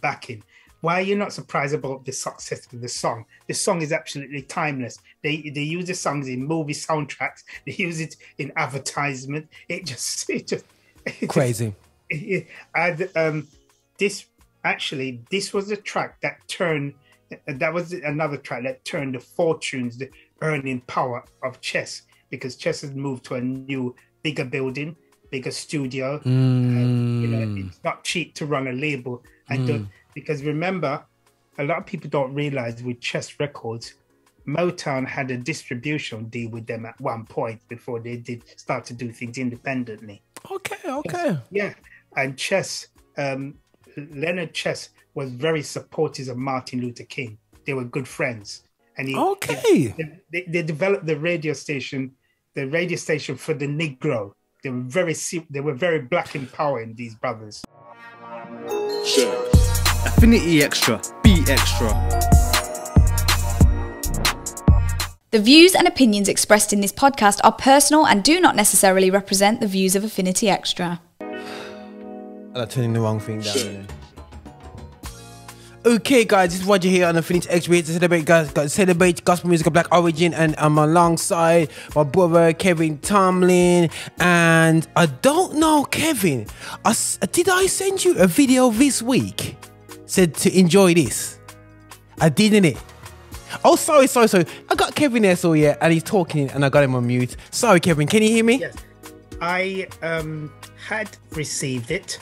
backing. Why are you not surprised about the success of the song? The song is absolutely timeless. They use the songs in movie soundtracks. They use it in advertisement. It's crazy. This was the track that turned. That was another track that turned the fortunes, the earning power of Chess, because Chess has moved to a new, bigger building, bigger studio. It's not cheap to run a label, and because remember, a lot of people don't realize with Chess Records, Motown had a distribution deal with them at one point before they did start to do things independently. Okay. Yeah, and Chess, Leonard Chess was very supportive of Martin Luther King. They were good friends, and they developed the radio station for the Negro. They were very black empowering, these brothers. Sure. Affinity Extra, be extra. The views and opinions expressed in this podcast are personal and do not necessarily represent the views of Affinity Extra. I'm turning the wrong thing down. Sure. Okay, guys, this is Roger here on Affinity Extra here to celebrate gospel music of black origin, and I'm alongside my brother Kevin Tomlin. And I don't know, Kevin, did I send you a video this week? Said to enjoy this. I didn't it? Oh, sorry. I got Kevin there, so yeah, and he's talking, and I got him on mute. Sorry, Kevin, can you hear me? Yes, I had received it,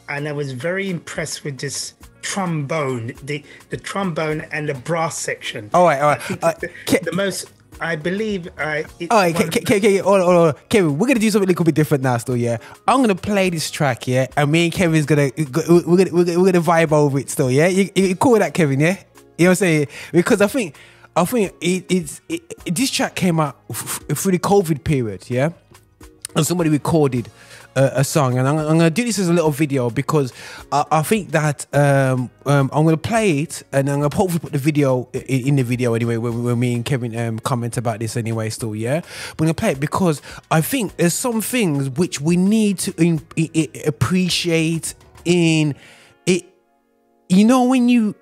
and I was very impressed with this trombone, the trombone and the brass section. All right. The most, I believe. All right, Kevin, we're gonna do something a little bit different now. Still, yeah, I'm gonna play this track, yeah, and me and Kevin's gonna vibe over it. Still, yeah, you cool with that, Kevin? Yeah, you know what I'm saying? Because I think this track came out through the COVID period, yeah, and somebody recorded a song, and I'm gonna do this as a little video because I think that I'm gonna play it, and I'm gonna hopefully put the video in the video anyway when me and Kevin comment about this anyway. Still, yeah, but I'm gonna play it because I think there's some things which we need to appreciate in it. You know, when you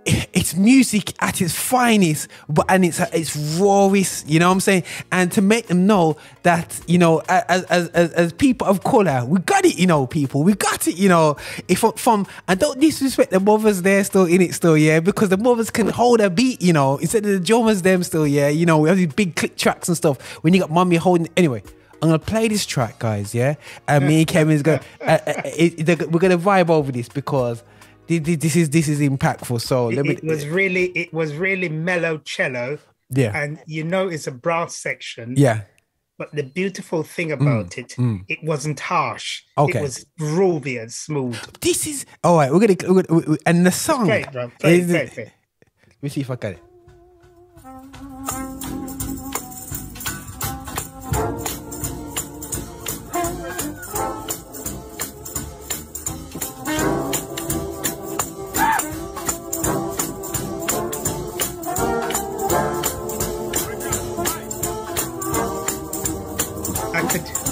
it's music at its finest, and it's rawest, you know what I'm saying? And to make them know that, you know, as people of colour, we got it, you know, people, we got it, you know. If from and don't disrespect the mothers there still in it still, yeah, because the mothers can hold a beat, you know, instead of the drummers them still, yeah, you know, we have these big click tracks and stuff when you got mommy holding. Anyway, I'm gonna play this track, guys, yeah, and me and Kevin's gonna we're gonna vibe over this because this is impactful. So it was really mellow cello, yeah, and you know it's a brass section, yeah. But the beautiful thing about it wasn't harsh. Okay. It was groovy and smooth. This is all right. We're gonna and the song. Great, bro. Play. Let me see if I got it.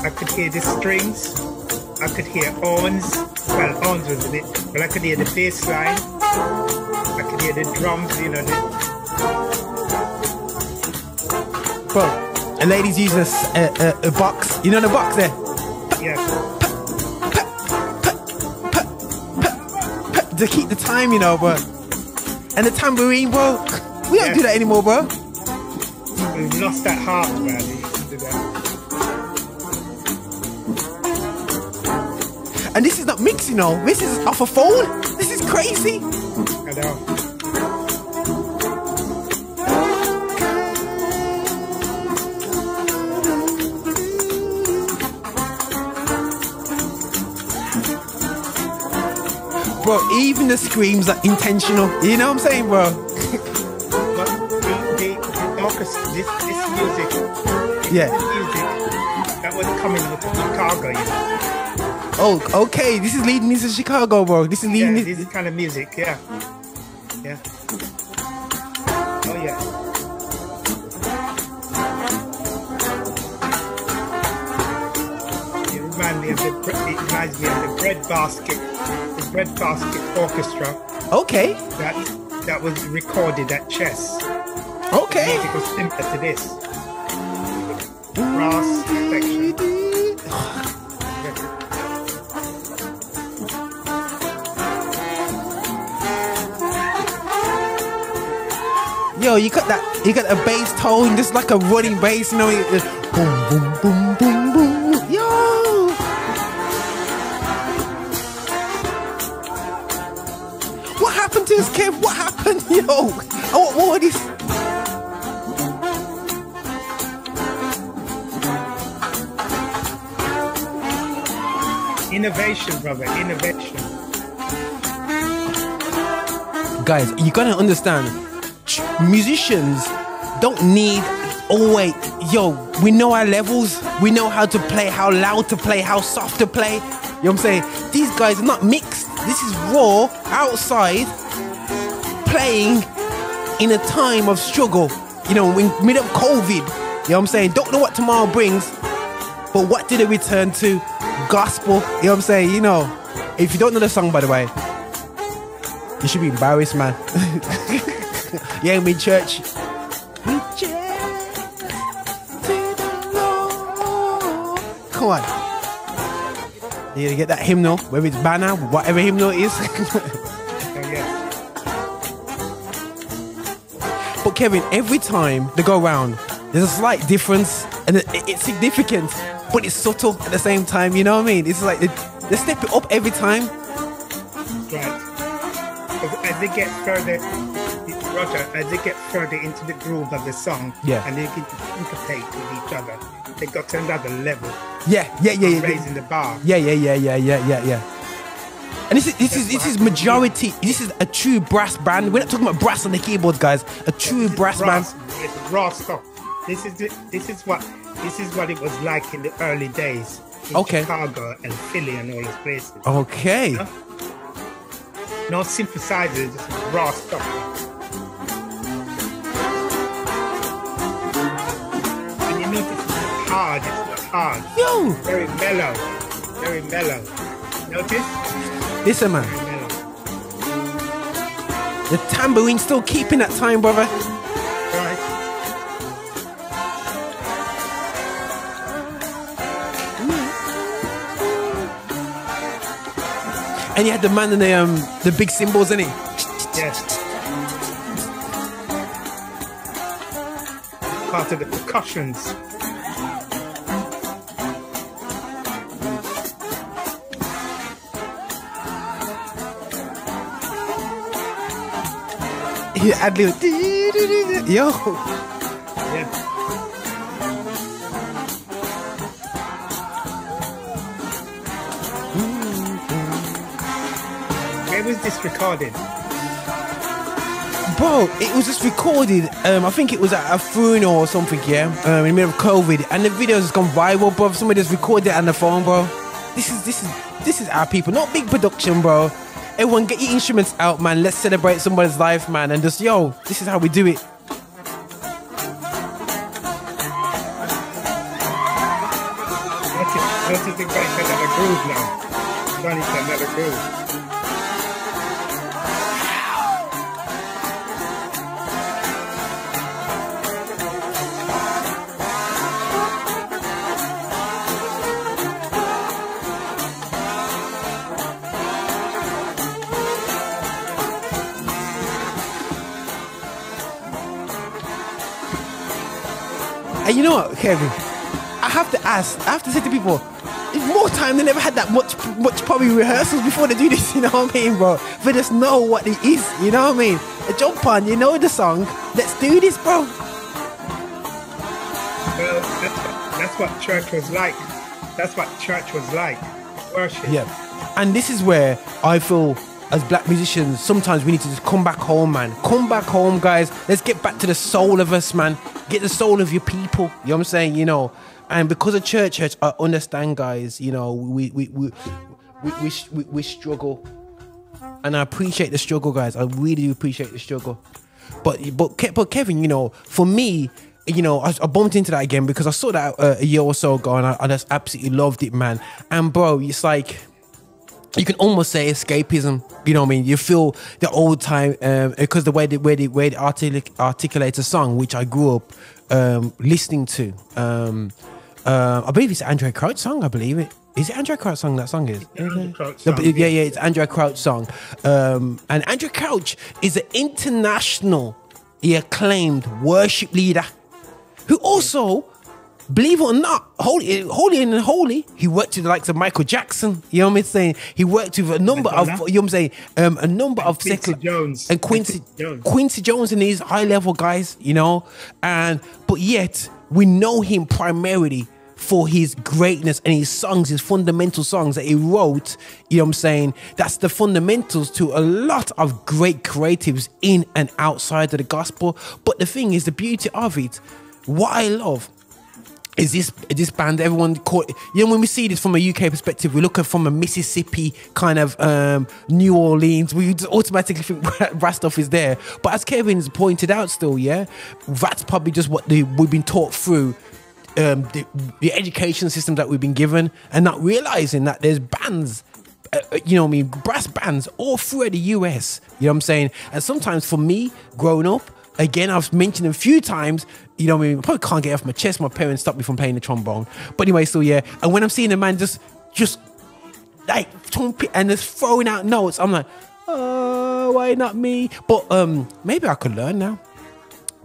I could hear the strings, I could hear horns, well, horns was a bit, but I could hear the bass line, I could hear the drums, you know. Bro, a lady's using a box, you know the box there? Yeah. To keep the time, you know, bro. And the tambourine, bro, we don't do that anymore, bro. We've lost that heart, man. We used to do that. And this is not mixed, you know. This is off a phone. This is crazy. I know. Bro, even the screams are intentional. You know what I'm saying, bro? But the orchestra, this music, yeah, music that was coming from Chicago, you know. Oh, okay. This is leading me to Chicago, bro. This is leading me. This is kind of music, yeah. Yeah. Oh, yeah. It reminds me of the bread basket. The Breadbasket Orchestra. Okay. That was recorded at Chess. Okay. The music was similar to this. Brass section. Yo, you got a bass tone, just like a running bass, you know, boom, boom, boom, boom, boom. Yo. What happened to this Kev? What happened? Yo. Oh, what is? Innovation, brother, innovation. Guys, you gotta understand, musicians don't need, oh wait, yo, we know our levels, we know how to play, how loud to play, how soft to play. You know what I'm saying? These guys are not mixed. This is raw, outside, playing in a time of struggle. You know, in mid of COVID. You know what I'm saying? Don't know what tomorrow brings, but what did it return to? Gospel. You know what I'm saying? You know, if you don't know the song, by the way, you should be embarrassed, man. You ain't been church. Come on. You gotta get that hymnal, whether it's banner, whatever hymnal it is. But Kevin, every time they go around, there's a slight difference, and it's significant, but it's subtle at the same time. You know what I mean? It's like they step it up every time. Right. As they get further, Roger, as they get further into the groove of the song, and they can syncopate with each other, they got to another level. Raising the bar. Yeah. And this is majority. This is a true brass band. We're not talking about brass on the keyboards, guys. A true brass band. It's raw stuff. This is what it was like in the early days in Chicago and Philly and all those places. Okay. You know? No synthesizers, just raw stuff. And you notice it's not hard. Yo. Very mellow. Notice? Listen, man. The tambourine still keeping that time, brother. Right. And you had the man in the big cymbals, innit? Yes. Part of the percussions. He ad lib. Yo. Yeah. Where was this recorded? Bro, it was just recorded. I think it was at a funeral or something, in the middle of COVID, and the video has gone viral, bro. Somebody just recorded it on the phone, bro. This is our people, not big production, bro. Everyone get your instruments out, man. Let's celebrate somebody's life, man, and just this is how we do it. Notice the guy got another groove now. Johnny's got another groove. And you know what, Kevin? I have to say to people, it's more time. They never had that much probably rehearsals before they do this, you know what I mean, bro? But just know what it is, you know what I mean? Jump on, you know the song. Let's do this, bro. Well, that's what church was like. That's what church was like. Worship. Yeah. And this is where I feel, as black musicians, sometimes we need to just come back home, man. Come back home, guys. Let's get back to the soul of us, man. Get the soul of your people. You know what I'm saying? You know, and because of church, I understand, guys. You know, we struggle, and I appreciate the struggle, guys. I really do appreciate the struggle. But Kevin, you know, for me, you know, I bumped into that again because I saw that a year or so ago, and I just absolutely loved it, man. And bro, it's like, you can almost say escapism. You know what I mean? You feel the old time because the way they articulate a song, which I grew up listening to. I believe it's Andrea Crouch song. I believe it. Is it Andrea Crouch song? That song is. Yeah, it's Andrea Crouch song. And Andrea Crouch is an internationally acclaimed worship leader who also, believe it or not, holy and holy, he worked with the likes of Michael Jackson. You know what I'm saying? He worked with a number of, you know what I'm saying, a number of Quincy Jones and Quincy Jones and these high level guys, you know, but yet we know him primarily for his greatness and his songs, his fundamental songs that he wrote. You know what I'm saying? That's the fundamentals to a lot of great creatives in and outside of the gospel. But the thing is, the beauty of it, what I love is this band, everyone call it, you know, when we see this from a UK perspective, we look at from a Mississippi kind of New Orleans, we just automatically think Rastoff is there. But as Kevin's pointed out still, yeah, that's probably just what we've been taught through the education system that we've been given, and not realizing that there's bands, you know what I mean, brass bands all through the US, you know what I'm saying? And sometimes for me, growing up, again, I've mentioned a few times, you know what I mean, I probably can't get it off my chest, my parents stopped me from playing the trombone. But anyway, so yeah, and when I'm seeing a man just like trumpet and just throwing out notes, I'm like, oh, why not me? But maybe I could learn now.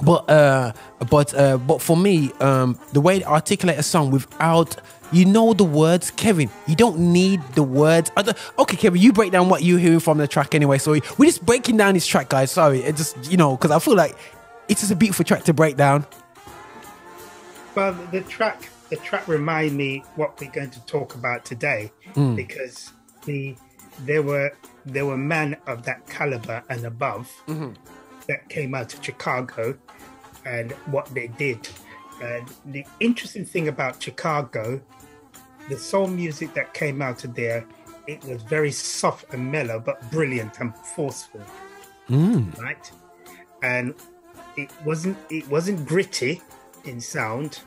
But for me, the way to articulate a song without, you know, the words, Kevin, you don't need the words. Okay, Kevin, you break down what you're hearing from the track anyway. So we're just breaking down this track, guys. Sorry, it just, you know, because I feel like it's just a beautiful track to break down. Well, the track remind me what we're going to talk about today, because there were men of that caliber and above that came out of Chicago and what they did. And the interesting thing about Chicago, the soul music that came out of there, it was very soft and mellow, but brilliant and forceful, right? And it wasn't gritty in sound.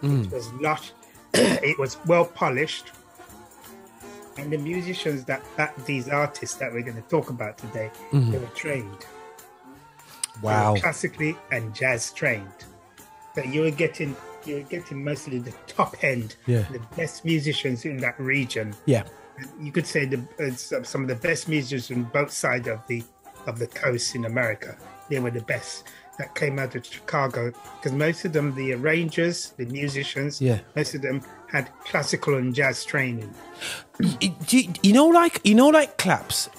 It was not. It was well polished. And the musicians that these artists that we're going to talk about today, they were trained. Wow. Classically and jazz trained. So you're getting mostly the top end, the best musicians in that region. Yeah. You could say some of the best musicians on both sides of the coast in America. They were the best that came out of Chicago, because most of them, the arrangers, the musicians, most of them had classical and jazz training. You know, like claps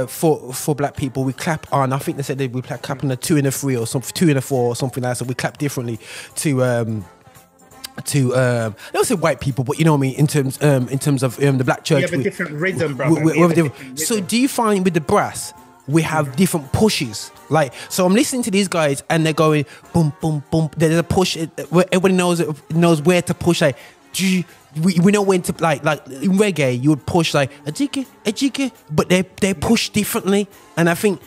for black people, we clap on. I think they said we clap on a 2 and a 3 or something, 2 and a 4 or something like that. So we clap differently to I don't say white people, but you know what I mean, in terms of the black church. We have a different rhythm, brother. So do you find with the brass we have different pushes? Like, so I'm listening to these guys and they're going boom, boom, boom. There's a push where everybody knows where to push. Like, we know when to, like in reggae, you would push like a jiggy, but they push differently. And I think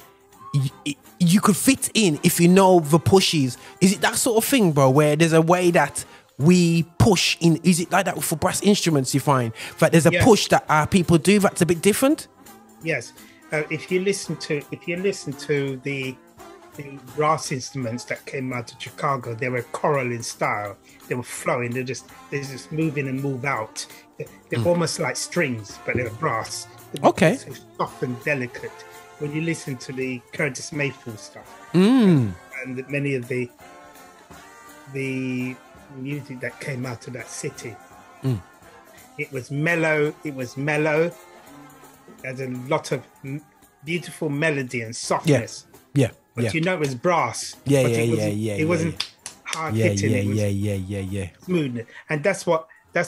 you could fit in if you know the pushes. Is it that sort of thing, bro? Where there's a way that we push in? Is it like that for brass instruments? You find that there's a push that our people do that's a bit different. Yes. If you listen to the brass instruments that came out of Chicago, they were choral in style. They were flowing. They're just move in and move out. They're almost like strings, but they're brass. They're so soft and delicate. When you listen to the Curtis Mayfield stuff and many of the music that came out of that city, it was mellow. There's a lot of beautiful melody and softness. But you know it was brass. It wasn't hard hitting. It was smooth. And that's what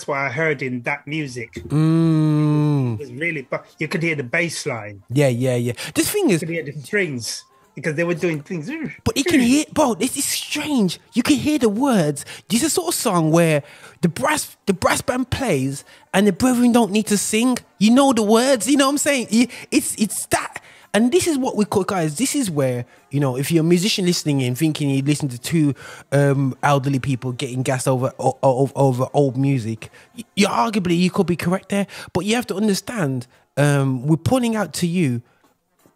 I heard in that music. It was really, but you could hear the bass line. This thing is, you could hear the strings, because they were doing things. But you can hear, bro, this is strange. You can hear the words. This is a sort of song where the brass band plays and the brethren don't need to sing. You know the words, you know what I'm saying? It's that. And this is what we call, guys, this is where, you know, if you're a musician listening in, thinking you listen to two elderly people getting gassed over old music, you could be correct there. But you have to understand, we're pointing out to you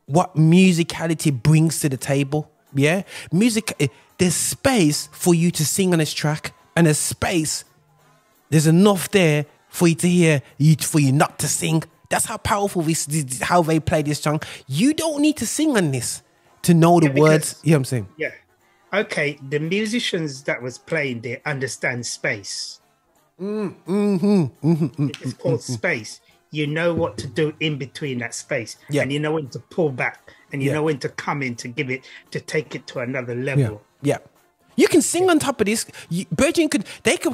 what musicality brings to the table. Yeah, music. There's space for you to sing on this track, and there's enough there for you to hear, for you not to sing. That's how powerful this how they play this song. You don't need to sing on this to know the words. You know what I'm saying? Yeah. Okay, the musicians that was playing there understand space. It's called space. You know what to do in between that space, and you know when to pull back, and you know when to come in to take it to another level. Yeah. You can sing on top of this. Virgin could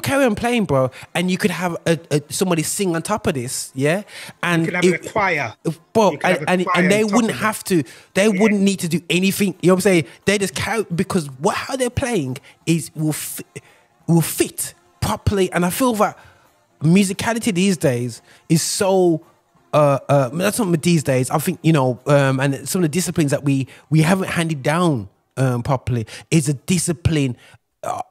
carry on playing, bro, and you could have somebody sing on top of this, yeah. And you could have a choir, bro, and they wouldn't have to. They wouldn't need to do anything. You know what I'm saying? They just carry, because how they're playing will fit properly. And I feel that musicality these days is so. That's not these days. I think and some of the disciplines that we haven't handed down properly is a discipline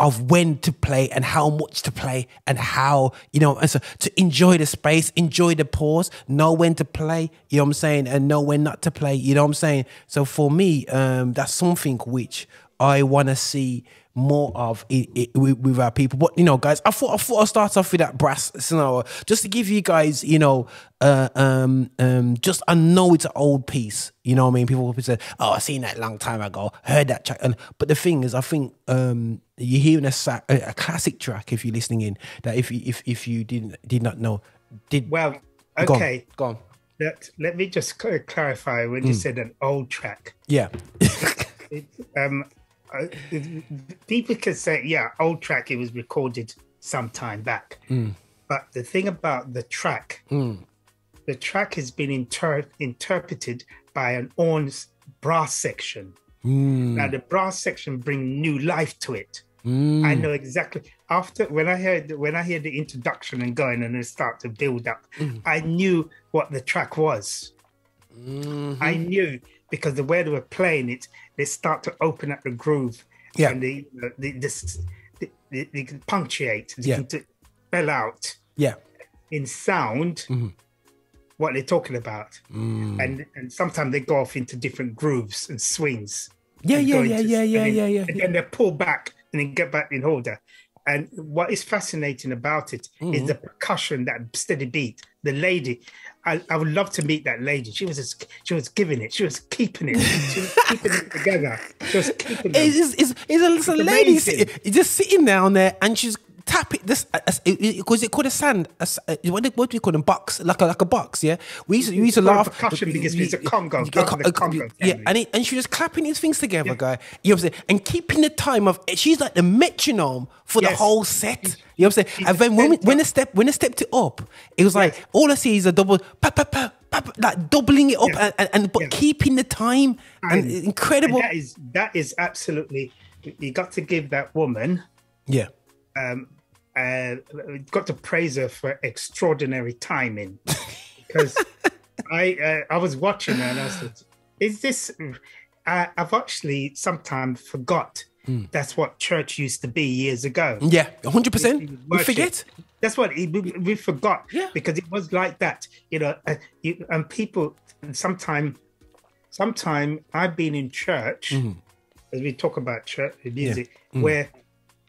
of when to play and how much to play and how, and so to enjoy the space, enjoy the pause, know when to play, you know what I'm saying, and know when not to play, you know what I'm saying. So for me, that's something which I want to see more of with our people. But guys, I thought I'd start off with that brass scenario just to give you guys, just I know it's an old piece, you know what I mean. People will say, "Oh, I seen that long time ago, heard that track," but the thing is, I think you're hearing a classic track if you're listening in. That if you did not know, okay, go on. Let me just clarify when you said an old track. Yeah. People can say, old track, it was recorded some time back. But the thing about the track has been interpreted by an orange brass section. Now the brass section bring new life to it. I know exactly. After when I hear the introduction and going and then start to build up, I knew what the track was. I knew, because the way they were playing it, they start to open up the groove, and they can punctuate, they can spell out in sound what they're talking about, and sometimes they go off into different grooves and swings. And then they pull back and then get back in order. And what is fascinating about it is the percussion, that steady beat. The lady, I would love to meet that lady. She was giving it. She was keeping it. She was keeping it together. She was keeping it. It's a lady just sitting down there, and she's tapping this because it called a sand. What do we call them? Box, like a box. Yeah, we used to laugh. Percussion because it's a Congo. And she was clapping these things together, guy. You know what I'm saying? And keeping the time of. She's like the metronome for the whole set. You know what I'm saying? And then when they stepped it up, it was like all I see is a double pa pa pa, like doubling it up but keeping the time and incredible. And that is absolutely. You got to give that woman. Yeah. Got to praise her for extraordinary timing, because I was watching her and I said, "Is this?" I've actually sometimes forgot that's what church used to be years ago. Yeah, 100%. We forget. That's what we forgot, because it was like that, and people. Sometime I've been in church, as we talk about church music, where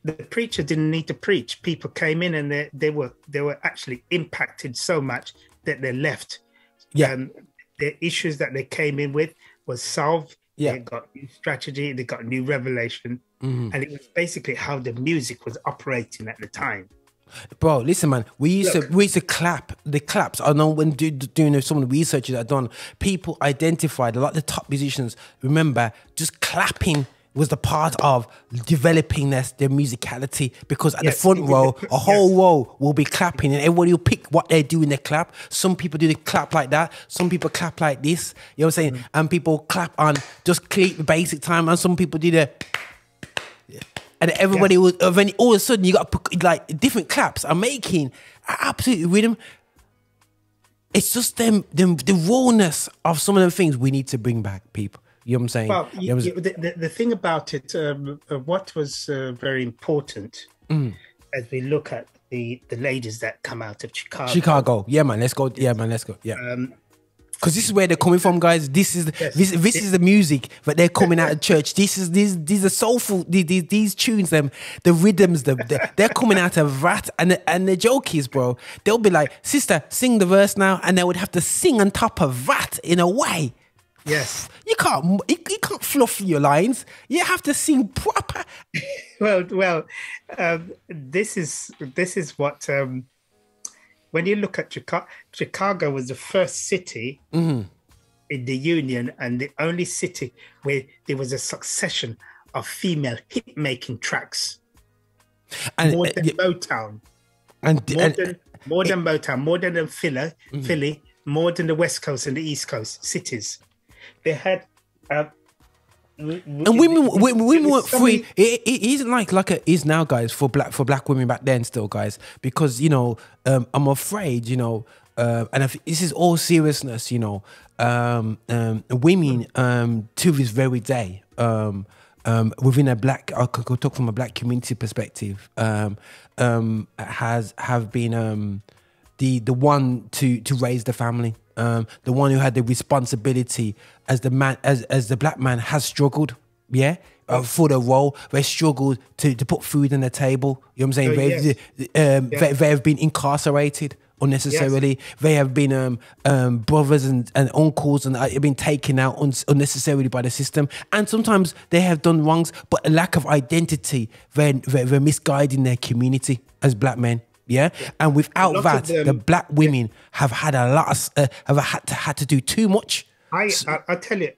the preacher didn't need to preach. People came in and they were actually impacted so much that they left. The issues that they came in with was solved. They got new strategy. They got new revelation, and it was basically how the music was operating at the time. Bro, listen, man. We used to clap. The claps. I know when doing some of the research that I've done, people identified a lot of the top musicians. Remember, just clapping was the part of developing their musicality, because at the front row, a whole row will be clapping and everybody will pick what they do in their clap. Some people do the clap like that. Some people clap like this. You know what I'm saying? And people clap on just the basic time, and some people do the... And everybody was... Then all of a sudden you got like different claps are making absolute rhythm. It's just the rawness of some of the things we need to bring back, people. You know what I'm saying? Well, the thing about it, what was very important as we look at the ladies that come out of Chicago. Yeah, man, let's go. Yeah. Because this is where they're coming from, guys. This is this is the music that they're coming out of church. These are soulful. These tunes, the rhythms, they're coming out of that. And the joke is, bro, they'll be like, "Sister, sing the verse now," and they would have to sing on top of that in a way. Yes, you can't fluff your lines. You have to sing proper. Well, this is what. When you look at Chicago was the first city in the Union and the only city where there was a succession of female hit-making tracks. And, more than Motown. More than Motown, more than Philly, more than the West Coast and the East Coast cities. They had... and women weren't free. It isn't like it is now, guys, for black women back then still, guys, because, you know, I'm afraid, you know, and this is all seriousness, you know, women to this very day, within a black, I could talk from a black community perspective, have been the one to raise the family. The one who had the responsibility as the man, as the black man has struggled, for the role. They struggled to put food on the table. You know what I'm saying? They have been incarcerated unnecessarily. Yes. They have been brothers and uncles and have been taken out unnecessarily by the system. And sometimes they have done wrongs, but a lack of identity, they're misguiding their community as black men. Yeah, and without that, the black women have had a lot of, had to do too much. I tell you,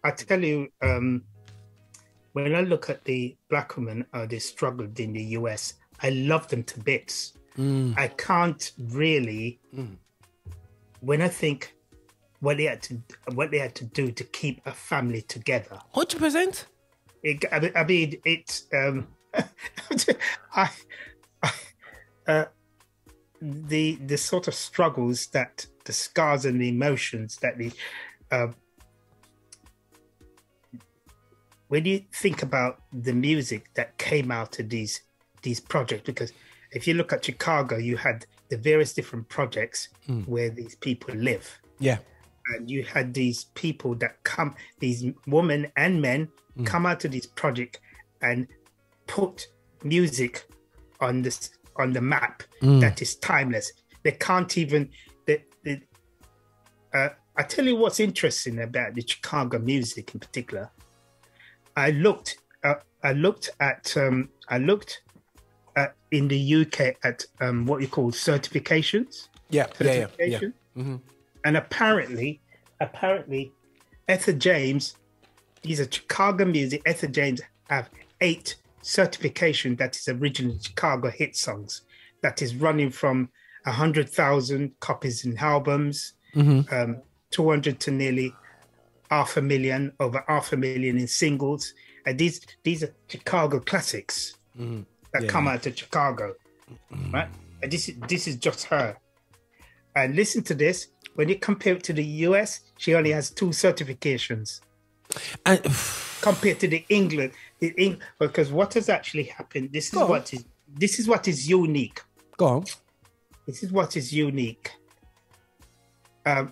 when I look at the black women, they struggled in the US. I love them to bits. I can't really, when I think what they had to do to keep a family together. 100%. I mean, it's the sort of struggles, that the scars and the emotions that when you think about the music that came out of these projects, because if you look at Chicago, you had the various different projects where these people live. Yeah. And you had these people that come, these women and men come out of this project and put music on the map that is timeless. They can't even. I tell you what's interesting about the Chicago music in particular. I looked at in the UK at what you call certifications. Yeah. Mm-hmm. And apparently, Etta James, these are Chicago music. Etta James have 8 certification that is original Chicago hit songs, that is running from 100,000 copies in albums, 200 to nearly 500,000, over 500,000 in singles. And these are Chicago classics that come out of Chicago, right? And this is just her. And listen to this. When you compare it to the US, she only has 2 certifications. And compared to the England, because what has actually happened, this is what is unique. Go on. This is what is unique. A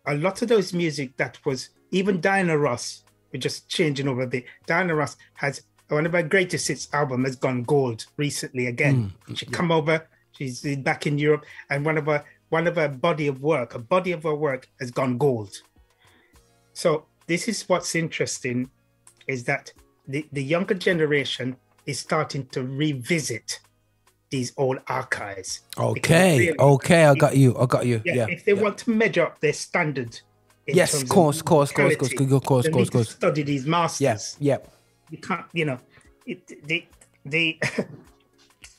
lot of those music that was, even Diana Ross, we're just changing over a bit. Diana Ross has one of her greatest hits album has gone gold recently again. She come over, she's back in Europe, and one of her body of her work has gone gold. So this is what's interesting, is that the younger generation is starting to revisit these old archives. Okay, I got you. Yeah, if they want to measure up their standard. Yes, of course. Study these masters. Yeah. You can't,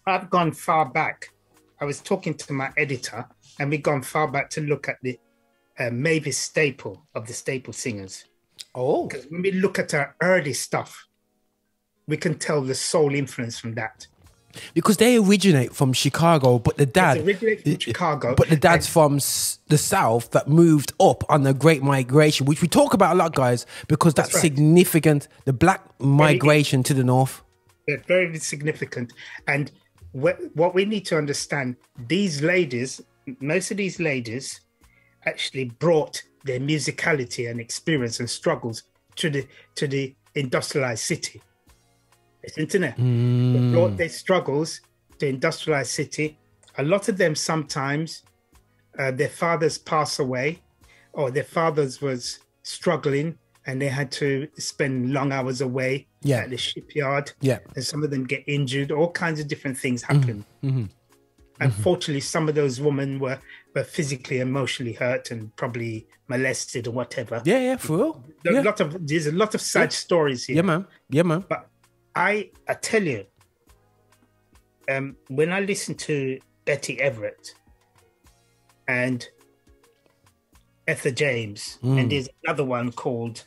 I've gone far back. I was talking to my editor, and we've gone far back to look at the Mavis Staple of the Staple Singers. Oh. Because when we look at her early stuff, we can tell the soul influence from that. Because they originate from Chicago, but the dad but the dad's from the South that moved up on the Great Migration, which we talk about a lot, guys, because that's right. Significant. The black migration to the North. They're very significant. And what we need to understand, these ladies, most of these ladies actually brought their musicality and experience and struggles to the industrialized city. Listen to that. They brought their struggles to industrialized city. A lot of them sometimes their fathers pass away, or their fathers was struggling and they had to spend long hours away at the shipyard. Yeah. And some of them get injured. All kinds of different things happen. Unfortunately, some of those women were physically, emotionally hurt and probably molested or whatever. Yeah, for real. There's a lot of sad stories here. Yeah, man. But I tell you, when I listen to Betty Everett and Etta James, and there's another one called,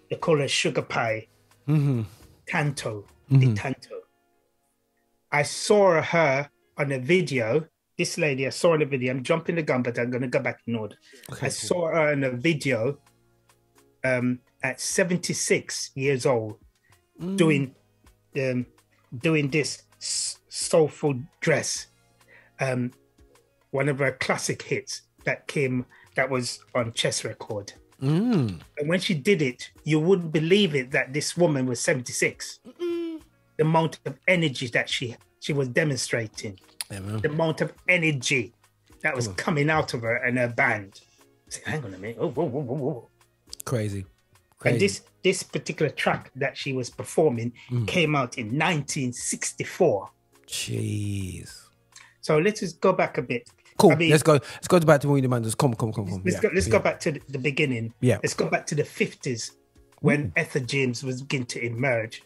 they call her Sugar Pie, Tanto, the Tanto. I saw her on a video. This lady, I saw in a video. I'm jumping the gun, but I'm going to go back in order. Okay, I saw her in a video at 76 years old, doing this soulful dress. One of her classic hits that was on Chess Record. And when she did it, you wouldn't believe it that this woman was 76. The amount of energy that she was demonstrating, the amount of energy that was coming out of her and her band. I said, hang on a minute. Whoa. Crazy. And this particular track that she was performing came out in 1964. Jeez. So let's just go back a bit. Cool. I mean, let's go back to William Manders. Come. Let's go back to the beginning. Yeah. Let's go back to the 50s when Etta James was beginning to emerge.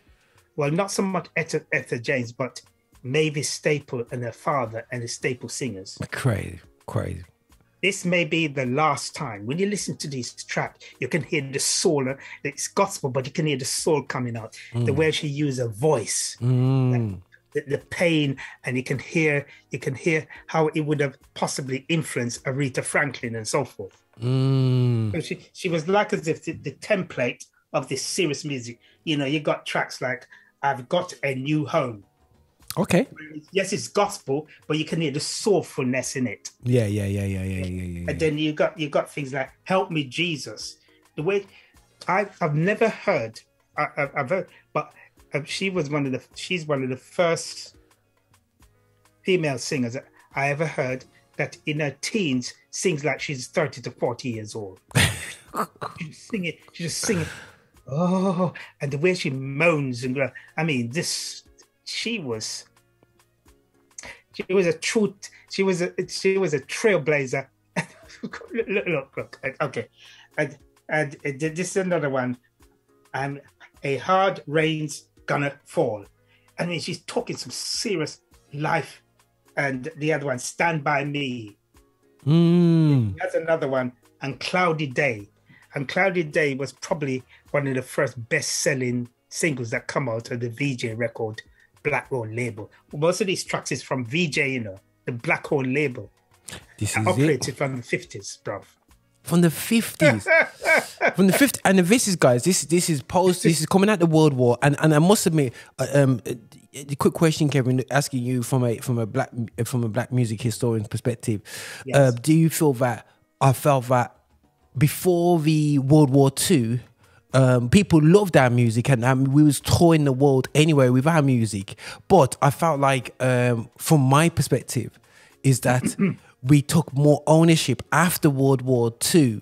Well, not so much Etta James, but Mavis Staple and her father and the Staple Singers. Crazy. This may be the last time. When you listen to this track, you can hear the soul. It's gospel, but you can hear the soul coming out. The way she used her voice, the pain, and you can hear how it would have possibly influenced Aretha Franklin and so forth. So she was like as if the template of this serious music. You know, you got tracks like "I've Got a New Home." Okay. Yes, it's gospel, but you can hear the soulfulness in it. Yeah. And then you got things like "Help Me, Jesus." The way I've never heard, I've heard, but she's one of the first female singers I ever heard that in her teens sings like she's 30 to 40 years old. She's just singing. Oh, and the way she moans and groans. I mean, she was a trailblazer. Look. Okay, and this is another one. A hard rain's gonna fall. I mean, she's talking some serious life. And the other one, Stand By Me. That's another one. And Cloudy Day. And Cloudy Day was probably one of the first best-selling singles that come out of the VJ record Black Hole label. Most of these tracks is from VJ, the Black Hole label. This is operated from the 50s, bruv. From the 50s. From the 50s. And this is, guys, this is coming out the World War. And I must admit, a quick question, Kevin, asking you from a black music historian's perspective. Yes. Do you feel that I felt that before the World War II, people loved our music and we was touring the world anyway with our music. But I felt like, from my perspective, is that we took more ownership after World War II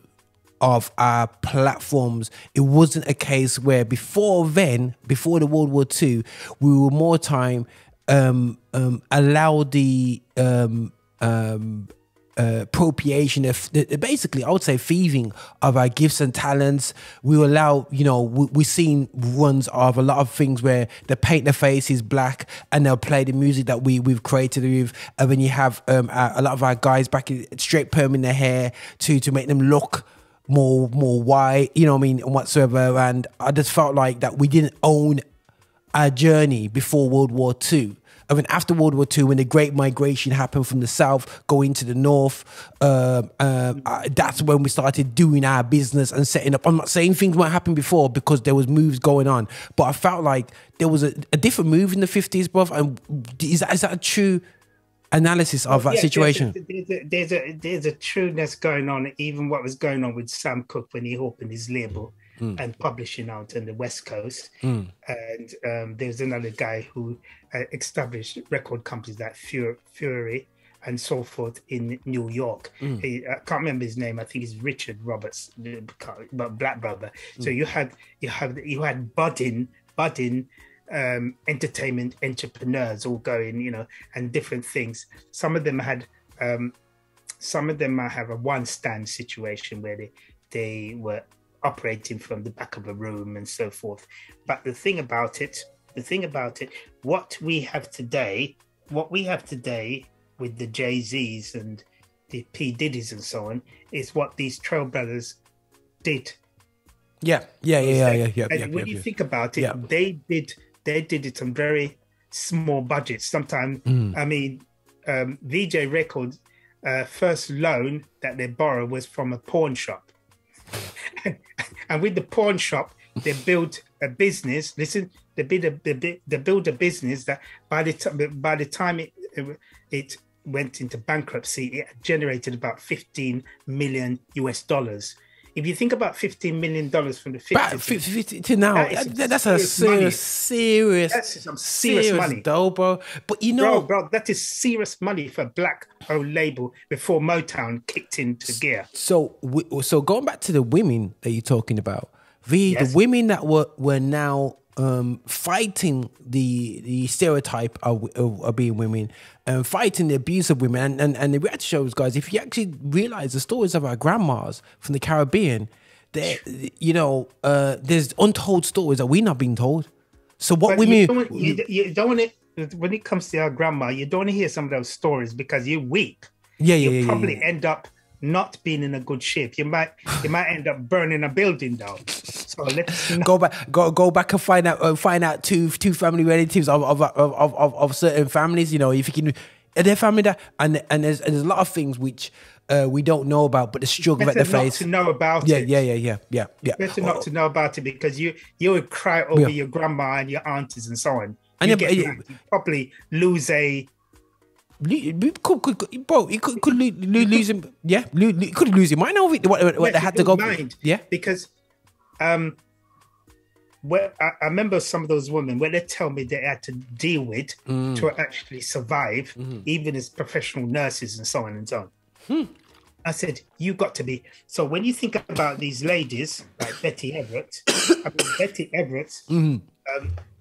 of our platforms. It wasn't a case where before the World War II, we were more time allow the appropriation of basically, I would say, thieving of our gifts and talents. We allow, we've seen runs of a lot of things where they paint their faces black and they'll play the music that we've created with, and then you have a lot of our guys back in straight perm in their hair to make them look more white, and whatsoever. And I just felt like that we didn't own our journey before World War II. I mean, after World War II, when the Great Migration happened from the South going to the North, that's when we started doing our business and setting up. I'm not saying things weren't happening before because there was moves going on, but I felt like there was a different move in the 50s, bruv. And is that a true analysis of that situation. There's a trueness going on, even what was going on with Sam Cooke when he opened his label and publishing out on the West Coast. And there's another guy who established record companies like Fury and so forth in New York. I can't remember his name. I think it's Richard Roberts, but Black Brother. So you had budding entertainment entrepreneurs all going, you know, and different things. Some of them might have a one stand situation where they were operating from the back of a room and so forth. But the thing about it, what we have today with the Jay-Z's and the P. Diddy's and so on, is what these Trail Brothers did. Yeah. And when you think about it, they did it on very small budgets. Sometimes, I mean, VJ Records' first loan that they borrowed was from a pawn shop. And with the pawn shop, they built a business. Listen, they built a business that by the time it went into bankruptcy, it generated about $15 million. If you think about $15 million from the 50s to now, that's a serious money, dough, bro. But you know, bro, that is serious money for a black-owned label before Motown kicked into gear. So going back to the women that you're talking about, the women that were now fighting the stereotype of being women, and fighting the abuse of women, and the reality shows, guys. If you actually realize the stories of our grandmas from the Caribbean, there's untold stories that we're not being told. So what women you don't want it when it comes to our grandma. You don't want to hear some of those stories because you're weak. You'll probably end up not being in a good shape. You might end up burning a building down. So let's go back and find out two family relatives of certain families. You know, if you can, their family that and there's a lot of things which we don't know about, but the struggle that they face. To know about it. Yeah. Better not to know about it, because you would cry over your grandma and your aunties and so on. And you probably lose a. You could lose him. Yeah, could lose him. I know what they had to go through. Yeah, because I remember some of those women where they tell me they had to deal with to actually survive, even as professional nurses and so on and so on. I said, you got to be. So when you think about these ladies like Betty Everett,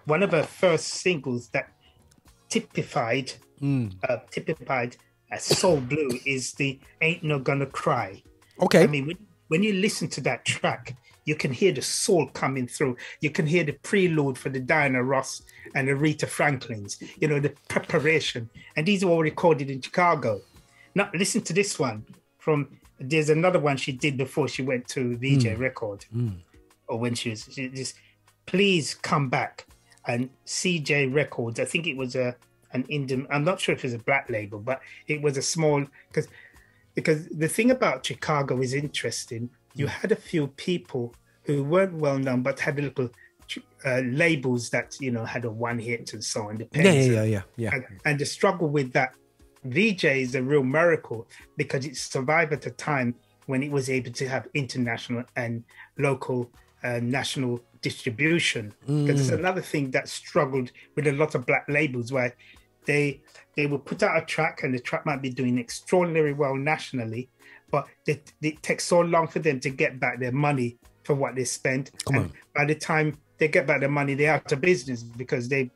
one of her first singles that typified as Soul Blue is the Ain't No Gonna Cry. Okay. I mean, when you listen to that track, you can hear the soul coming through. You can hear the prelude for the Diana Ross and the Aretha Franklins, you know, the preparation. And these are all recorded in Chicago. Now, listen to this one there's another one she did before she went to VJ Record, or when she just, Please Come Back, and CJ Records. I think it was an Indian, I'm not sure if it was a black label, but it was a small, because the thing about Chicago is interesting. You had a few people who weren't well known, but had little labels that, you know, had a one hit and so on. Yeah. And the struggle with that, VJ is a real miracle, because it survived at a time when it was able to have international and local national distribution. Because it's another thing that struggled with a lot of black labels, where they will put out a track and the track might be doing extraordinarily well nationally, but it takes so long for them to get back their money for what they spent. By the time they get back their money, they're out of business, because they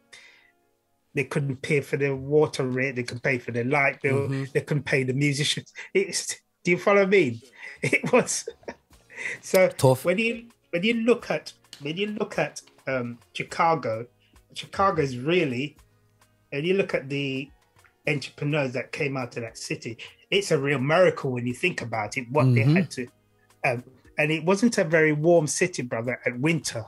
couldn't pay for their water rate, they couldn't pay for their light bill, they couldn't pay the musicians. Do you follow me? It was so tough. When you look at Chicago is really, and you look at the entrepreneurs that came out of that city, it's a real miracle when you think about it, what they had to. And it wasn't a very warm city, brother, at winter.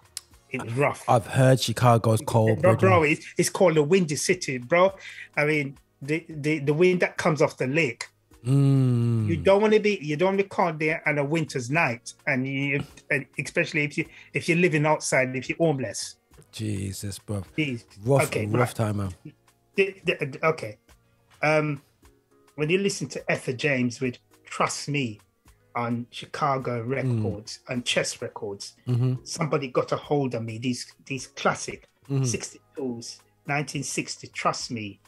It was rough. I've heard Chicago's cold. Bro, it's called a windy city, bro. I mean, the wind that comes off the lake. You don't want to be caught there on a winter's night, and especially if you're living outside, if you're homeless. Jesus, bro. Rough time, man. Okay. when you listen to Etta James with Trust Me on Chicago Records and Chess Records, somebody got a hold of me, these classic 62s, 1960, Trust Me.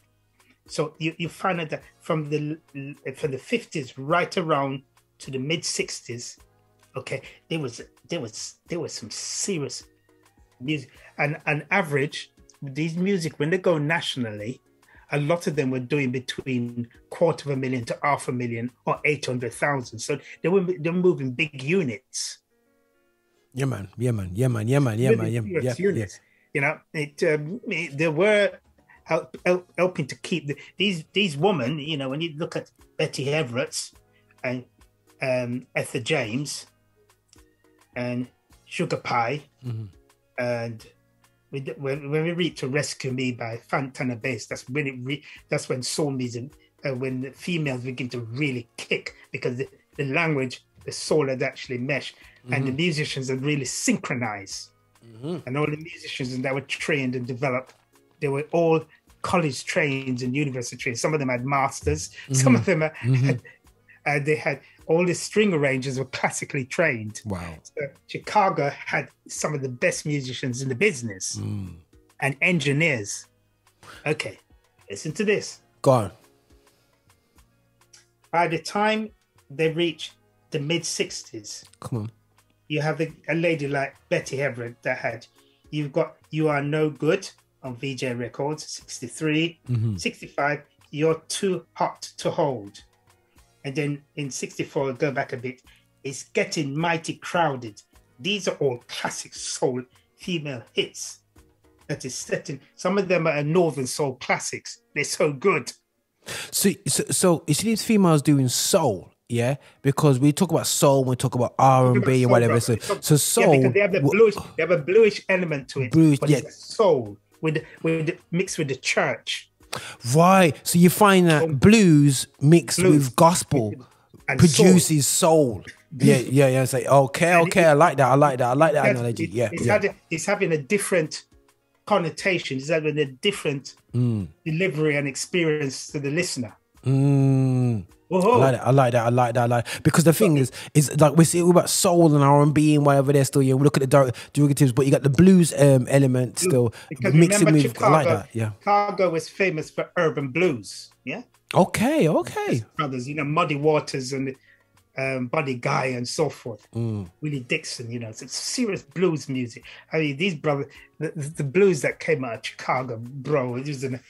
So you find out that from the 50s right around to the mid 60s, okay, there was some serious music. And on average, these music, when they go nationally, a lot of them were doing between $250,000 to $500,000 or 800,000. So they're moving big units. Yeah, man. Units. You know, they were helping to keep these women. You know, when you look at Betty Everett's and Etta James and Sugar Pie, and when we read to Rescue Me by Fontella Bass, that's when soul music, when the females begin to really kick, because the language, the soul had actually meshed, and the musicians had really synchronized. And all the musicians that were trained and developed, they were all college trained and university trained. Some of them had masters. Some of them they had all the string arrangers were classically trained. Wow! So Chicago had some of the best musicians in the business and engineers. Okay, listen to this. Go on. By the time they reached the mid 60s, come on, you have a lady like Betty Everett that had, you've got You Are No Good on VJ Records, 63, 65, You're Too Hot to Hold. And then in 64, go back a bit, It's Getting Mighty Crowded. These are all classic soul female hits that is setting. Some of them are Northern soul classics. They're so good. So you see these females doing soul, yeah? Because we talk about soul, we talk about R&B and whatever. So soul, yeah, because they have a bluish element to it. Bluish, but it's soul mixed with the church. Right. So you find that blues mixed with gospel and produces soul. Yeah. It's like, okay. I like that analogy. It's having a different connotation. It's having a different delivery and experience to the listener. I like that. Because the thing is like we see all about soul and R&B and whatever there still. Yeah, we look at the derivatives, but you got the blues element still mixing with. Chicago, I like that. Yeah, Chicago was famous for urban blues. Yeah. Okay. Brothers, Muddy Waters and Buddy Guy and so forth. Willie Dixon, it's serious blues music. I mean, these brothers, the blues that came out of Chicago, bro, it was an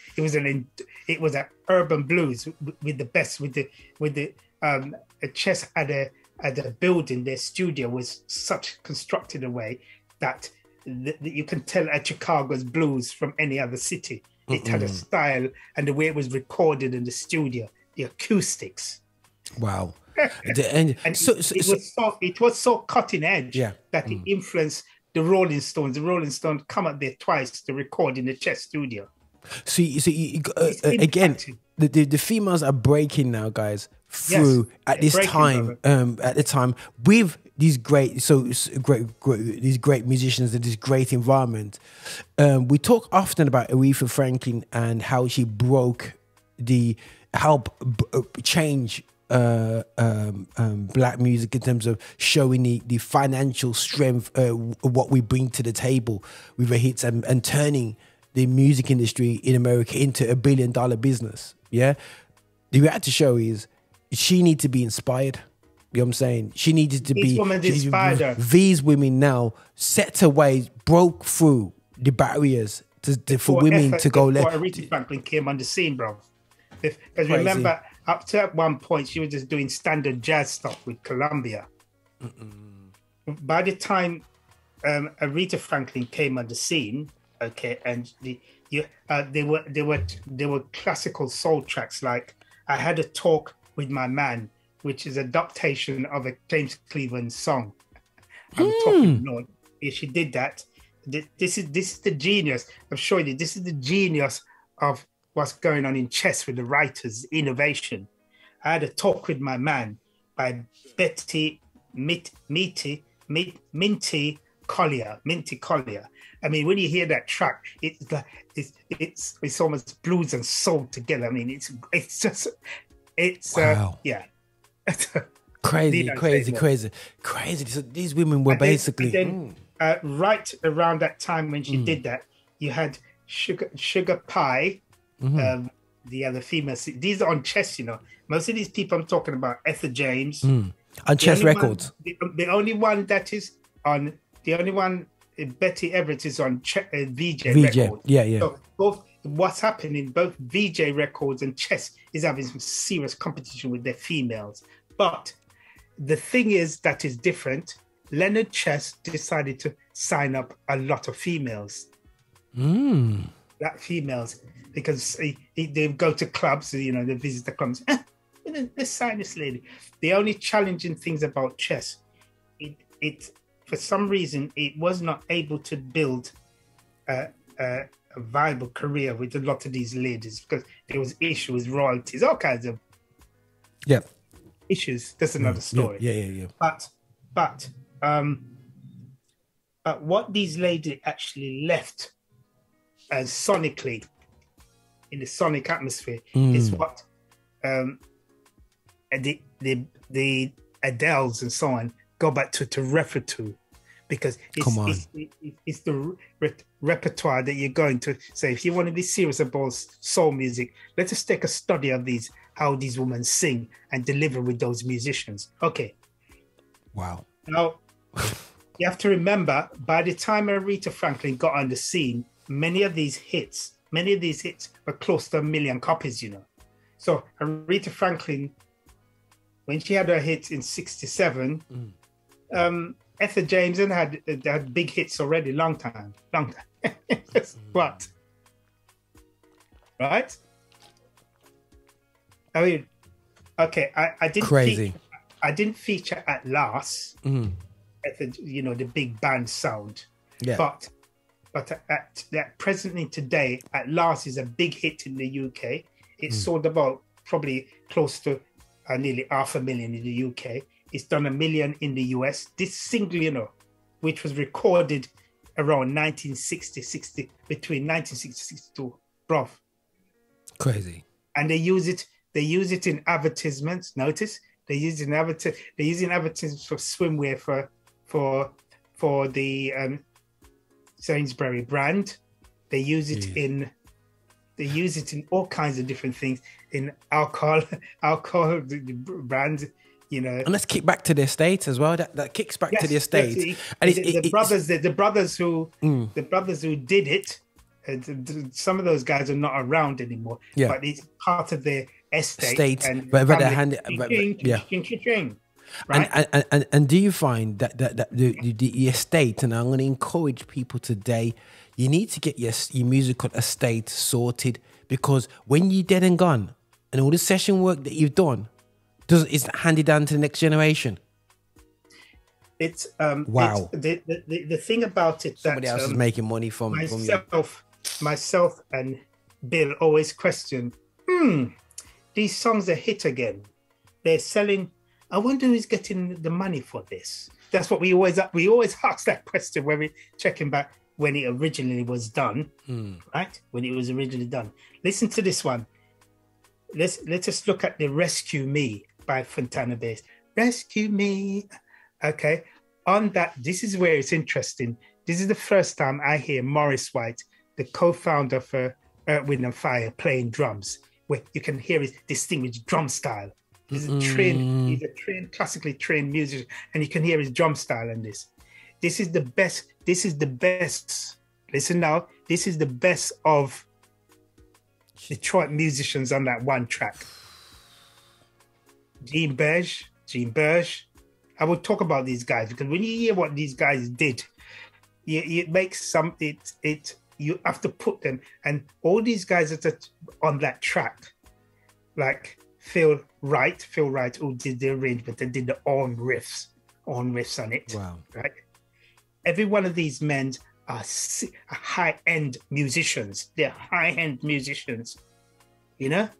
urban blues with the best. Chess had a building. Their studio was such constructed a way that you can tell a Chicago's blues from any other city. It had a style, and the way it was recorded in the studio, the acoustics. Wow. It was so cutting edge that it influenced the Rolling Stones. The Rolling Stones come up there twice to record in the Chess studio. So again, the females are breaking now, guys, through at this time. At the time with these great musicians and this great environment. We talk often about Aretha Franklin and how she change black music in terms of showing the financial strength of what we bring to the table with her hits and turning the music industry in America into $1 billion business. Yeah, the reality show is she needs to be inspired. You know what I'm saying? She needed to be inspired her. These women now set away, broke through the barriers for women to go left. Aretha Franklin came on the scene, bro. Because remember, up to at one point, she was just doing standard jazz stuff with Columbia. By the time Aretha Franklin came on the scene, okay, and there were classical soul tracks like "I Had a Talk with My Man," which is a adaptation of a James Cleveland song. I'm talking Lord. Yeah, she did that. This is the genius. I'm showing you. This is the genius of what's going on in chess with the writers, innovation. I Had a Talk with My Man by Betty Minty Collier. I mean, when you hear that track, it's almost blues and soul together. I mean, it's just It's Wow. yeah. Crazy, Need I crazy, say crazy, crazy. So these women were And then- basically. and then, right around that time when she did that, you had Sugar Pie, the other female. These are on Chess, you know. Most of these people I'm talking about, Etta James, on the Chess only Records. the only one that is on, the only one, Betty Everett is on VJ Records. Yeah. So both, what's happening, both VJ Records and Chess is having some serious competition with their females. But the thing is that is different. Leonard Chess decided to sign up a lot of females. Black females, because they go to clubs, you know, they visit the clubs. Let's sign this lady. The only challenging things about Chess, it for some reason it was not able to build a viable career with a lot of these ladies, because there was issues, royalties, all kinds of issues. That's another story. Yeah. But what these ladies actually left as sonically in the sonic atmosphere is what the Adeles and so on go back to refer to, because it's the repertoire that you're going to say. If you want to be serious about soul music, let us take a study of how these women sing and deliver with those musicians. Okay. Wow. Now, you have to remember, by the time Aretha Franklin got on the scene, many of these hits were close to 1 million copies, you know. So Aretha Franklin, when she had her hits in 67, Etta James had big hits already, long time. What? Right? I mean, okay, I didn't crazy. I didn't feature At Last, at the big band sound. Yeah. But at presently today, At Last is a big hit in the UK. It sold about probably close to nearly 500,000 in the UK. It's done 1 million in the US. This single, which was recorded around 1960, between 1962, bruv. Crazy. And they use it in advertisements. Notice they're using advertisements for swimwear for the Sainsbury brand. They use it in all kinds of different things, in alcohol brands, And let's kick back to the estate as well. That kicks back to the estate. Yes, And the brothers who did it, some of those guys are not around anymore. Yeah. But it's part of their estate. And right? And do you find that the estate, and I'm going to encourage people today, you need to get your musical estate sorted, because when you're dead and gone, and all the session work that you've done is handed down to the next generation. It's wow. The thing about it, somebody else is making money from myself and Bill always question, these songs are hit again. They're selling. I wonder who's getting the money for this. That's what we always ask that question when we're checking back when it originally was done, right? When it was originally done. Listen to this one. Let us look at the Rescue Me by Fontella Bass. Rescue Me. Okay. On that, this is where it's interesting. This is the first time I hear Maurice White, the co-founder for Earth, Wind and Fire, playing drums, where you can hear his distinguished drum style. He's a classically trained musician, and you can hear his drum style in this. This is the best. Listen now. This is the best of Detroit musicians on that one track. Gene Burge. I will talk about these guys, because when you hear what these guys did, it makes you have to put them, and all these guys that are on that track, like Phil Wright, who did the arrangement and did the horn riffs on it. Wow. Right? Every one of these men are high-end musicians. They're high-end musicians. They are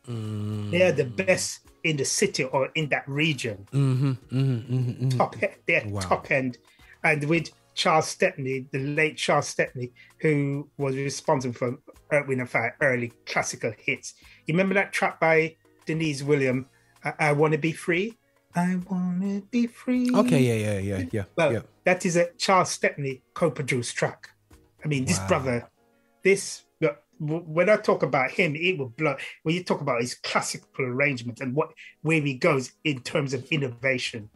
the best in the city or in that region. They're top end. And with Charles Stepney, the late Charles Stepney, who was responsible for Earth, Wind and Fire early classical hits. You remember that track by Denise Williams, I want to be free. I want to be free. Okay, yeah. Well, that is a Charles Stepney co-produced track. I mean, this brother, when I talk about him, it will blow. When you talk about his classical arrangement and where he goes in terms of innovation.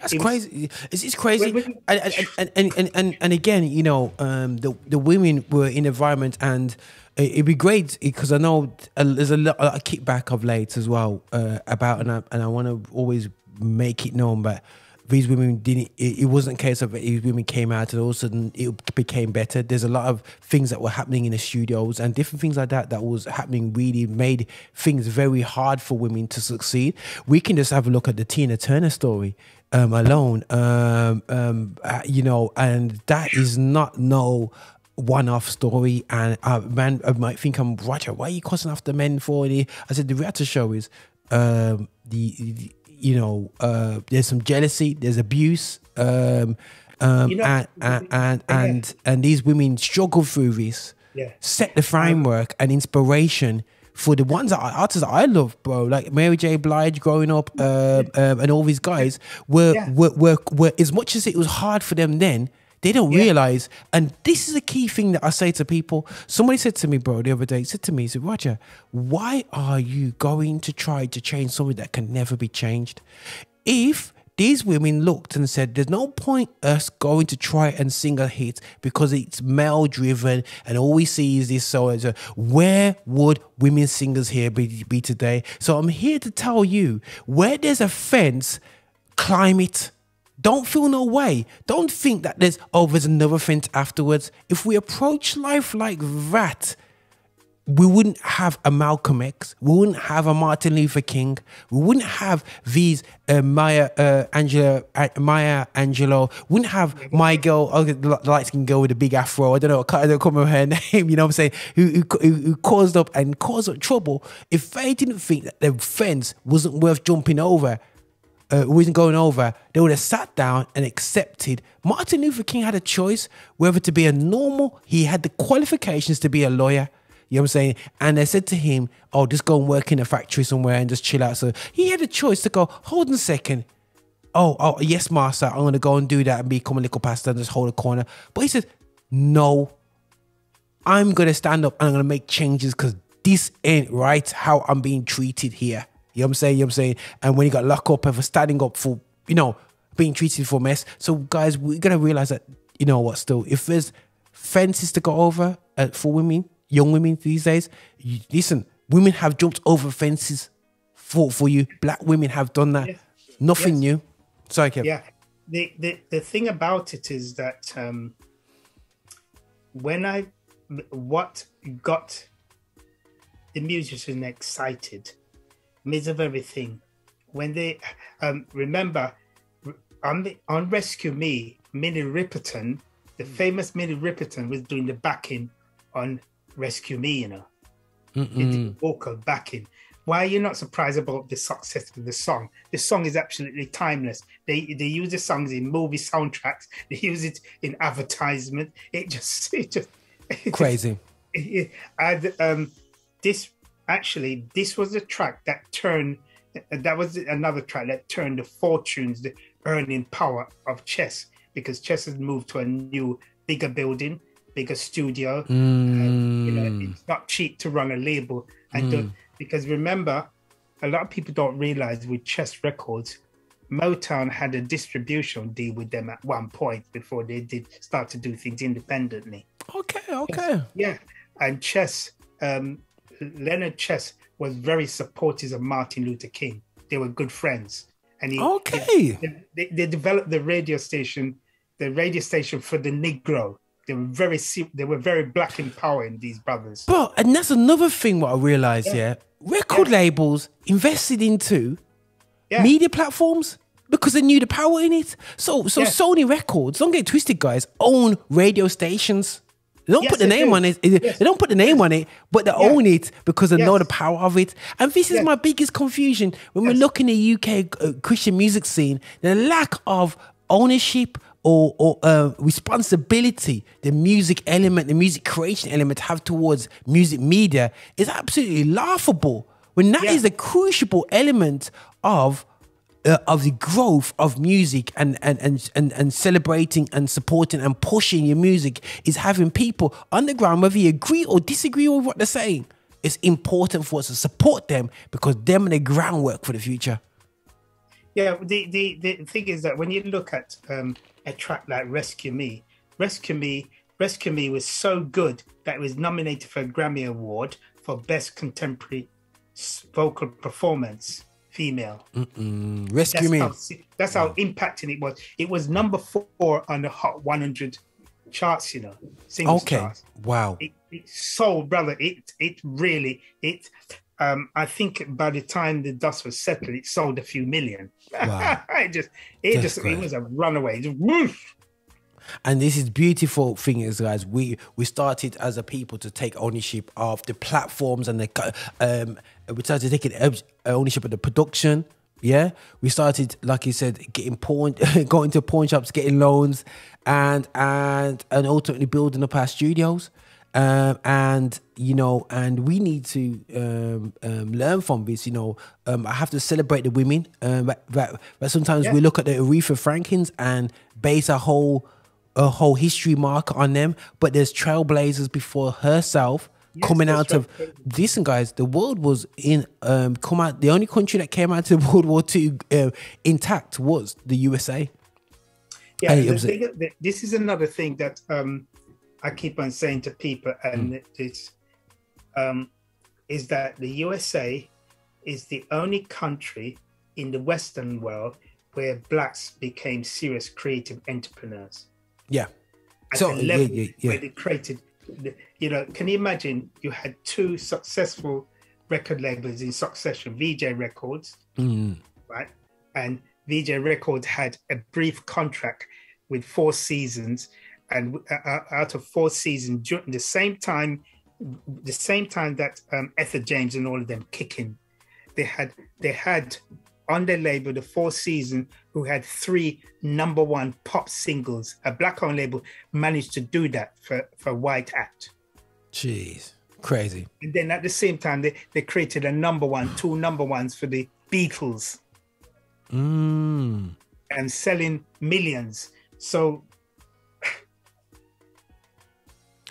That's crazy. It's crazy. And again, you know, the women were in the environment, and it'd be great because I know there's a lot of kickback of late as well about, and I want to always make it known, but these women didn't. It wasn't a case of these women came out and all of a sudden it became better. There's a lot of things that were happening in the studios and different things like that was happening. Really made things very hard for women to succeed. We can just have a look at the Tina Turner story alone, you know, and that is not no one-off story. And man, I might think I'm Roger. Why are you cussing after men for it? I said the reality show is you know, there's some jealousy, there's abuse, and these women struggle through this, set the framework and inspiration for the ones that artists that I love, bro, like Mary J. Blige growing up, and all these guys were as much as it was hard for them then. They don't realize, and this is a key thing that I say to people. Somebody said to me, bro, the other day, he said, Roger, why are you going to try to change something that can never be changed? If these women looked and said, there's no point us going to try and sing a hit because it's male driven and all we see is this, so where would women singers here be today? So I'm here to tell you, where there's a fence, climb it. Don't feel no way. Don't think that there's another fence afterwards. If we approach life like that, we wouldn't have a Malcolm X. We wouldn't have a Martin Luther King. We wouldn't have these Maya Angelou. Wouldn't have my girl, the light skin girl with the big afro. I don't know. I don't remember her name. You know what I'm saying? Who caused up trouble. If they didn't think that the fence wasn't worth jumping over, wasn't going over, they would have sat down and accepted. Martin Luther King had a choice whether to be a normal, he had the qualifications to be a lawyer, you know what I'm saying? And they said to him, oh, just go and work in a factory somewhere and just chill out. So he had a choice to go, hold on a second. Oh, yes, master, I'm going to go and do that and become a little pastor and just hold a corner. But he said, no, I'm going to stand up and I'm going to make changes because this ain't right how I'm being treated here. You know what I'm saying? You know what I'm saying? And when he got locked up and for standing up for, you know, being treated for mess. So guys, we're going to realize that, you know what, still, if there's fences to go over for women, young women these days, listen, women have jumped over fences for you. Black women have done that. Yes. Nothing new. Sorry, Kev. Yeah. The thing about it is that what got the musician excited, midst of everything, when they remember on Rescue Me, Minnie Riperton, the famous Minnie Riperton was doing the backing on Rescue Me, you know, the vocal backing. Why are you not surprised about the success of the song? The song is absolutely timeless. They use the songs in movie soundtracks. They use it in advertisement. It just crazy. This was the track that turned. That was another track that turned the fortunes, the earning power of Chess, because Chess has moved to a new, bigger building, bigger studio. You know, it's not cheap to run a label, and because remember, a lot of people don't realize with Chess Records, Motown had a distribution deal with them at one point before they did start to do things independently. Okay. Yeah, and Chess. Leonard Chess was very supportive of Martin Luther King. They were good friends, and they developed the radio station for the Negro. They were very black empowering, these brothers. But and that's another thing what I realized. Record labels invested into media platforms because they knew the power in it. So Sony Records, don't get twisted, guys, own radio stations. They don't put the name on it. They don't put the name on it, but they own it because they know the power of it. And this is my biggest confusion when we're looking at the UK Christian music scene. The lack of ownership or responsibility the music element, the music creation element have towards music media is absolutely laughable. When that is a crucial element of the growth of music and celebrating and supporting and pushing your music is having people on the ground, whether you agree or disagree with what they're saying. It's important for us to support them because them are the groundwork for the future. Yeah, the thing is that when you look at a track like Rescue Me was so good that it was nominated for a Grammy Award for Best Contemporary Vocal Performance Female. Rescue Me. That's how impacting it was. It was number 4 on the Hot 100 charts, you know, singles charts. Wow. It sold, brother. It really. I think by the time the dust was settled, it sold a few million. Wow. It was a runaway. Just, whoosh. And this is beautiful thing is, guys, we started as a people to take ownership of the platforms and we started taking ownership of the production. Yeah, we started, like you said, going to pawn shops, getting loans, and ultimately building up our studios. And you know, and we need to learn from this. You know, I have to celebrate the women. But sometimes we look at the Aretha Franklins and base a whole history mark on them. But there's trailblazers before herself. Coming out of this, and guys, the world was in the only country that came out of World War II intact was the USA. Yeah, this is another thing that I keep on saying to people, and it's is that the USA is the only country in the Western world where blacks became serious creative entrepreneurs. Yeah, at the level where they created. You know, can you imagine you had 2 successful record labels in succession, VJ Records, right? And VJ Records had a brief contract with 4 seasons, and out of 4 seasons, during the same time that Etta James and all of them kicking, they had on their label the 4 seasons who had 3 #1 pop singles. A black-owned label managed to do that for White Act. Jeez, crazy. And then at the same time, they created a #1, 2 #1s for the Beatles. And selling millions. So we've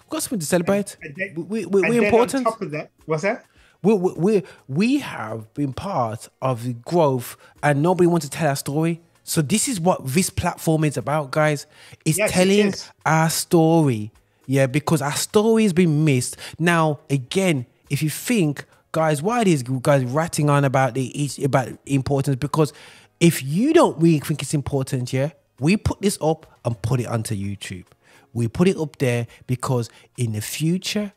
got something to celebrate. We're important. On top of that, what's that? We have been part of the growth, and nobody wants to tell our story. So this is what this platform is about, guys. It's telling our story. Yeah, because our story has been missed. Now, again, if you think, guys, why are these guys ratting on about about importance? Because if you don't really think it's important, we put this up and put it onto YouTube. We put it up there because in the future,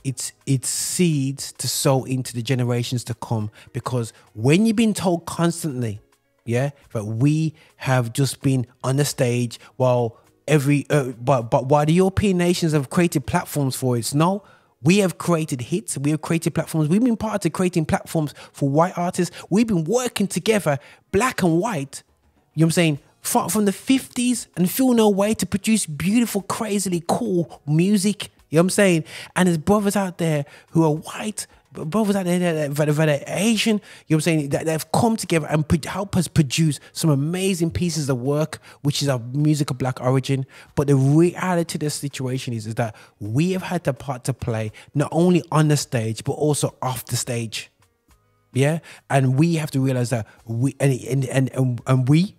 it's seeds to sow into the generations to come. Because when you've been told constantly, that we have just been on the stage while but while the European nations have created platforms for it, no, we have created hits. We have created platforms. We've been part of creating platforms for white artists. We've been working together, black and white. You know what I'm saying? From the 50s and feel no way to produce beautiful, crazily cool music. You know what I'm saying? And there's brothers out there who are white, brothers out there that are Asian, you know what I'm saying, that have come together and help us produce some amazing pieces of work, which is our music of black origin. But the reality of the situation is that we have had the part to play, not only on the stage, but also off the stage. Yeah, and we have to realize that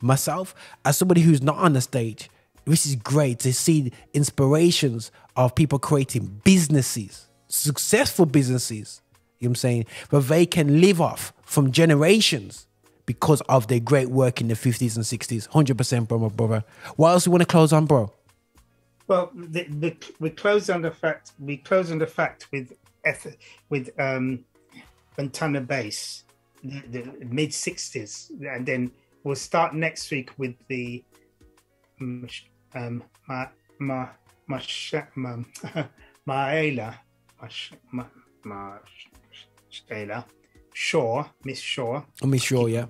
myself, as somebody who's not on the stage, this is great to see inspirations of people creating businesses, successful businesses, you know what I'm saying, but they can live off from generations because of their great work in the 50s and 60s. 100%, bro, my brother. What else do you want to close on, bro? Well, we close on the fact with Fontella Bass, the mid 60s, and then we'll start next week with the Miss Shaw. Oh, Miss Shaw, yeah.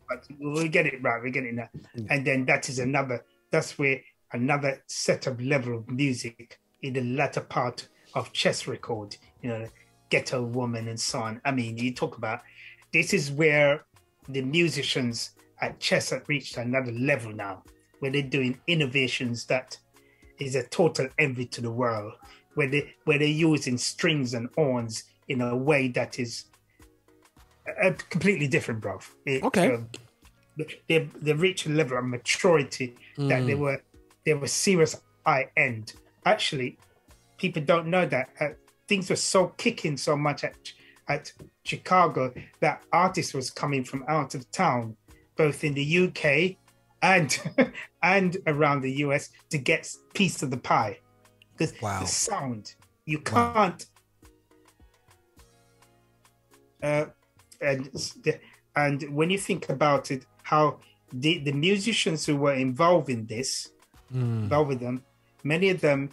But we'll get it right. We're getting that, and then that's where another set of level of music in the latter part of Chess record. You know, Ghetto Woman and so on. I mean, you talk about, this is where the musicians at Chess have reached another level now, where they're doing innovations that is a total envy to the world, where they're using strings and horns in a way that is completely different, bro. They reached a level of maturity that they were serious high end. Actually, people don't know that things were so kicking so much at Chicago that artists was coming from out of town, both in the UK and and around the US, to get piece of the pie, because the sound you can't. And when you think about it, how the musicians who were involved in this, involved with them, many of them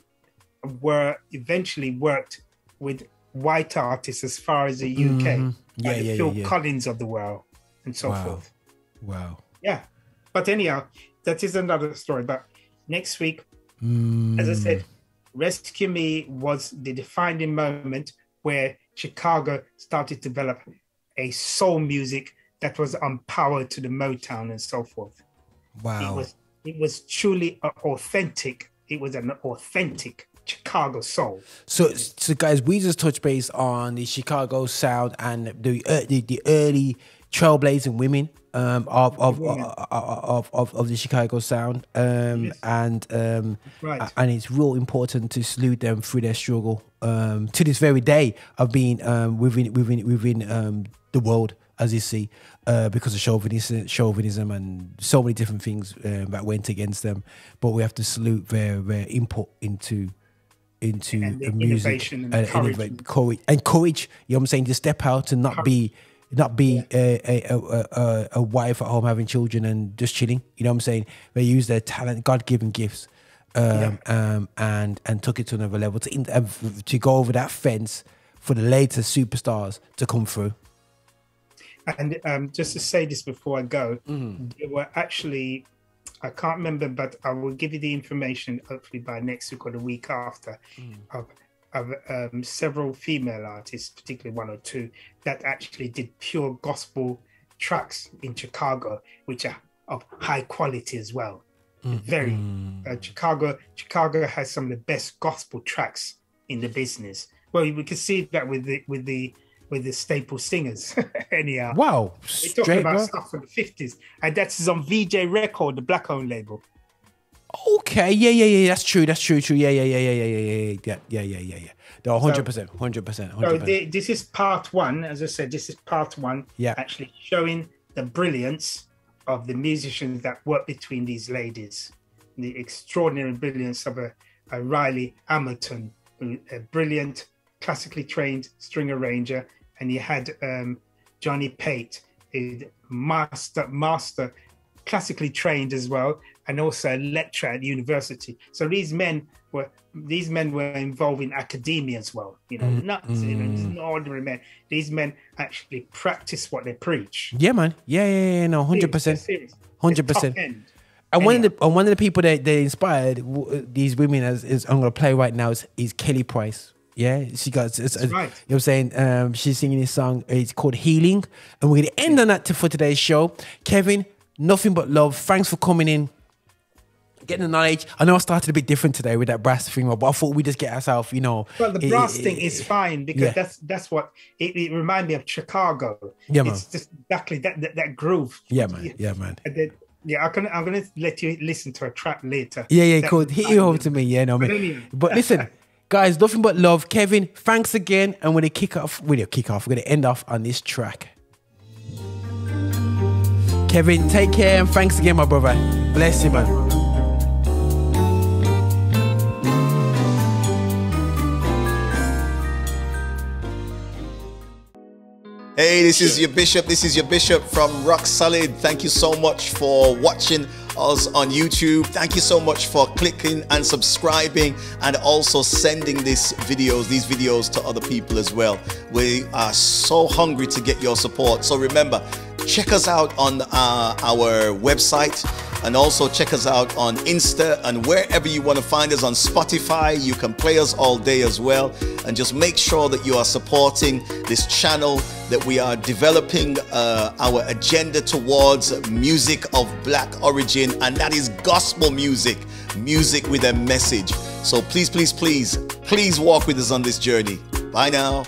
were eventually worked with white artists as far as the UK, like the Phil Collins of the world and so forth. Wow. Yeah. But anyhow, that is another story. But next week, as I said, Rescue Me was the defining moment where Chicago started to develop a soul music that was on power to the Motown and so forth. Wow. It was truly authentic. It was an authentic Chicago soul. So guys, we just touched base on the Chicago sound and the early trailblazing women of the Chicago sound, and it's real important to salute them through their struggle to this very day of being within the world, as you see, because of chauvinism and so many different things that went against them. But we have to salute their input into music and courage. You know what I'm saying? To step out and not be a wife at home having children and just chilling. You know what I'm saying? They use their talent, God-given gifts, and took it to another level to go over that fence for the later superstars to come through. And just to say this before I go, there were actually, I can't remember, but I will give you the information hopefully by next week or the week after, of several female artists, particularly one or two, that actually did pure gospel tracks in Chicago, which are of high quality as well. Very Chicago has some of the best gospel tracks in the business. Well, we can see that with the staple singers. Anyhow, wow, we're talking about stuff from the 50s, and that's on VJ Record, the black-owned label. Okay, yeah, that's true, yeah. No, 100%. So this is part one, as I said. This is part one. Yeah, actually showing the brilliance of the musicians that work between these ladies, the extraordinary brilliance of a Riley Hamilton, a brilliant classically trained string arranger, and you had Johnny Pate, a master classically trained as well, and also a lecturer at university. So these men were involved in academia as well. You know, not ordinary men. These men actually practice what they preach. Yeah, man. Yeah. No, 100%. 100%. And one of the people that they inspired these women is I'm gonna play right now is Kelly Price. Yeah, she got. Right. You know what I'm saying? She's singing this song. It's called Healing, and we're gonna end on that for today's show. Kevin, nothing but love. Thanks for coming in, getting the knowledge. I know I started a bit different today with that brass thing, but I thought we just get ourselves, you know. Well, the brass thing is fine because that's what it reminded me of Chicago. Yeah, man. It's just exactly that groove. Yeah, man. Yeah, man. And then, I'm gonna let you listen to a track later. Yeah, cool. Hit you over to me. Yeah, no, man. But listen. Guys, nothing but love. Kevin, thanks again. And we're going to end off on this track. Kevin, take care and thanks again, my brother. Bless you, man. Hey, this is your Bishop from Rock Solid. Thank you so much for watching us on YouTube. Thank you so much for clicking and subscribing and also sending these videos to other people as well. We are so hungry to get your support. So remember, check us out on our website, And also check us out on Insta and wherever you want to find us on Spotify. You can play us all day as well. And just make sure that you are supporting this channel, that we are developing our agenda towards music of black origin, and that is gospel music, music with a message. So please, please, please, please walk with us on this journey. Bye now.